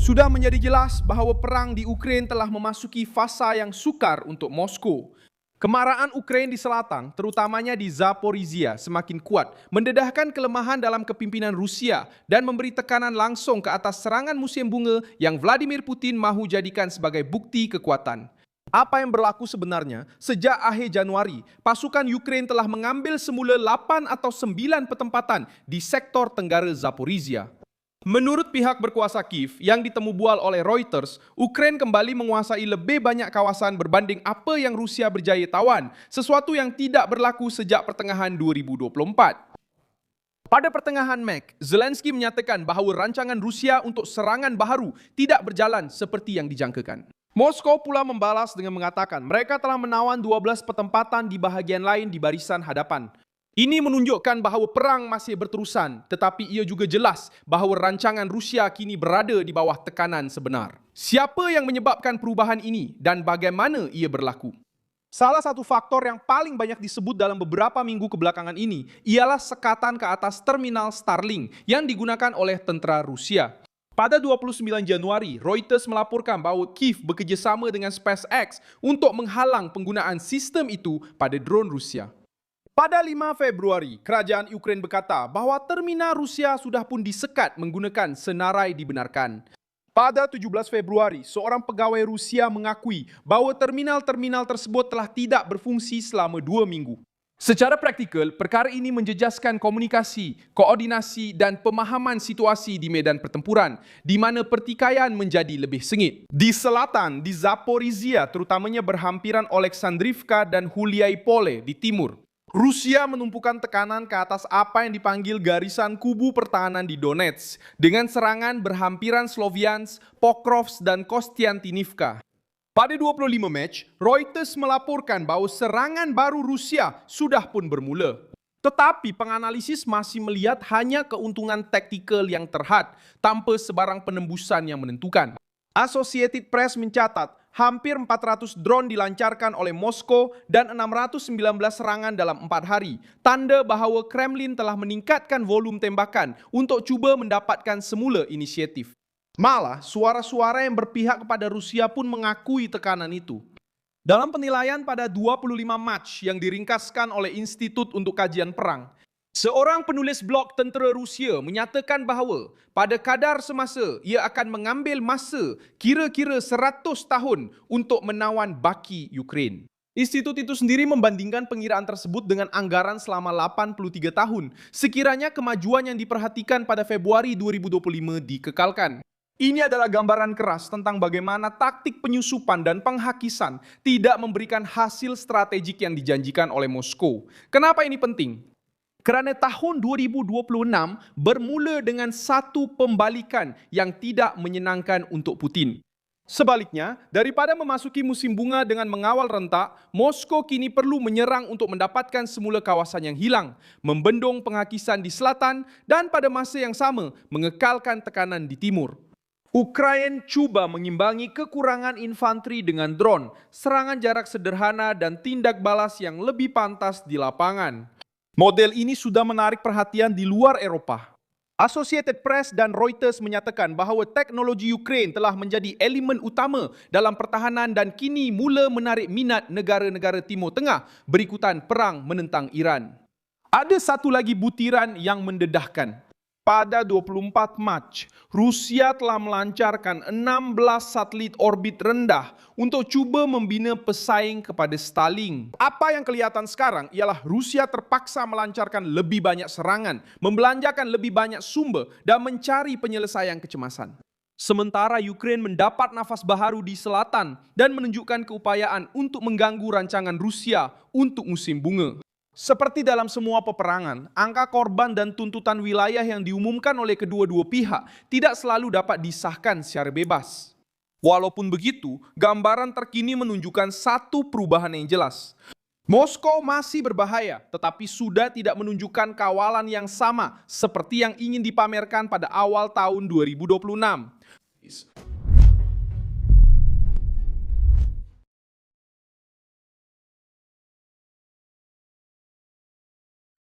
Sudah menjadi jelas bahwa perang di Ukraina telah memasuki fasa yang sukar untuk Moskow. Kemarahan Ukraina di selatan, terutamanya di Zaporizhia, semakin kuat, mendedahkan kelemahan dalam kepimpinan Rusia dan memberi tekanan langsung ke atas serangan musim bunga yang Vladimir Putin mahu jadikan sebagai bukti kekuatan. Apa yang berlaku sebenarnya? Sejak akhir Januari, pasukan Ukraina telah mengambil semula 8 atau 9 pertempatan di sektor tenggara Zaporizhia. Menurut pihak berkuasa Kiev yang ditemubual oleh Reuters, Ukraina kembali menguasai lebih banyak kawasan berbanding apa yang Rusia berjaya tawan, sesuatu yang tidak berlaku sejak pertengahan 2024. Pada pertengahan Mei, Zelensky menyatakan bahawa rancangan Rusia untuk serangan baharu tidak berjalan seperti yang dijangkakan. Moskow pula membalas dengan mengatakan mereka telah menawan 12 pertempatan di bahagian lain di barisan hadapan. Ini menunjukkan bahawa perang masih berterusan, tetapi ia juga jelas bahawa rancangan Rusia kini berada di bawah tekanan sebenar. Siapa yang menyebabkan perubahan ini dan bagaimana ia berlaku? Salah satu faktor yang paling banyak disebut dalam beberapa minggu kebelakangan ini ialah sekatan ke atas terminal Starlink yang digunakan oleh tentera Rusia. Pada 29 Januari, Reuters melaporkan bahawa Kiev bekerjasama dengan SpaceX untuk menghalang penggunaan sistem itu pada drone Rusia. Pada 5 Februari, kerajaan Ukraina berkata bahawa terminal Rusia sudah pun disekat menggunakan senarai dibenarkan. Pada 17 Februari, seorang pegawai Rusia mengakui bahawa terminal-terminal tersebut telah tidak berfungsi selama 2 minggu. Secara praktikal, perkara ini menjejaskan komunikasi, koordinasi dan pemahaman situasi di medan pertempuran, di mana pertikaian menjadi lebih sengit. Di selatan, di Zaporizhia, terutamanya berhampiran Oleksandrivka dan Huliaipole di timur, Rusia menumpukan tekanan ke atas apa yang dipanggil garisan kubu pertahanan di Donetsk dengan serangan berhampiran Sloviansk, Pokrovsk, dan Kostiantynivka. Pada 25 Mac, Reuters melaporkan bahawa serangan baru Rusia sudah pun bermula. Tetapi penganalisis masih melihat hanya keuntungan taktikal yang terhad tanpa sebarang penembusan yang menentukan. Associated Press mencatat hampir 400 drone dilancarkan oleh Moskow dan 619 serangan dalam 4 hari. Tanda bahawa Kremlin telah meningkatkan volum tembakan untuk cuba mendapatkan semula inisiatif. Malah, suara-suara yang berpihak kepada Rusia pun mengakui tekanan itu. Dalam penilaian pada 25 Mac yang diringkaskan oleh Institut untuk Kajian Perang, seorang penulis blog tentera Rusia menyatakan bahawa pada kadar semasa ia akan mengambil masa kira-kira 100 tahun untuk menawan baki Ukraina. Institut itu sendiri membandingkan pengiraan tersebut dengan anggaran selama 83 tahun sekiranya kemajuan yang diperhatikan pada Februari 2025 dikekalkan. Ini adalah gambaran keras tentang bagaimana taktik penyusupan dan penghakisan tidak memberikan hasil strategik yang dijanjikan oleh Moskow. Kenapa ini penting? Kerana tahun 2026 bermula dengan satu pembalikan yang tidak menyenangkan untuk Putin. Sebaliknya, daripada memasuki musim bunga dengan mengawal rentak, Moskow kini perlu menyerang untuk mendapatkan semula kawasan yang hilang, membendung penghakisan di selatan dan pada masa yang sama mengekalkan tekanan di timur. Ukraina cuba mengimbangi kekurangan infanteri dengan drone, serangan jarak sederhana dan tindak balas yang lebih pantas di lapangan. Model ini sudah menarik perhatian di luar Eropah. Associated Press dan Reuters menyatakan bahawa teknologi Ukraina telah menjadi elemen utama dalam pertahanan dan kini mula menarik minat negara-negara Timur Tengah berikutan perang menentang Iran. Ada satu lagi butiran yang mendedahkan. Pada 24 Mac, Rusia telah melancarkan 16 satelit orbit rendah untuk cuba membina pesaing kepada Starlink. Apa yang kelihatan sekarang ialah Rusia terpaksa melancarkan lebih banyak serangan, membelanjakan lebih banyak sumber dan mencari penyelesaian kecemasan. Sementara Ukraina mendapat nafas baharu di selatan dan menunjukkan keupayaan untuk mengganggu rancangan Rusia untuk musim bunga. Seperti dalam semua peperangan, angka korban dan tuntutan wilayah yang diumumkan oleh kedua-dua pihak tidak selalu dapat disahkan secara bebas. Walaupun begitu, gambaran terkini menunjukkan satu perubahan yang jelas. Moskow masih berbahaya, tetapi sudah tidak menunjukkan kawalan yang sama seperti yang ingin dipamerkan pada awal tahun 2026.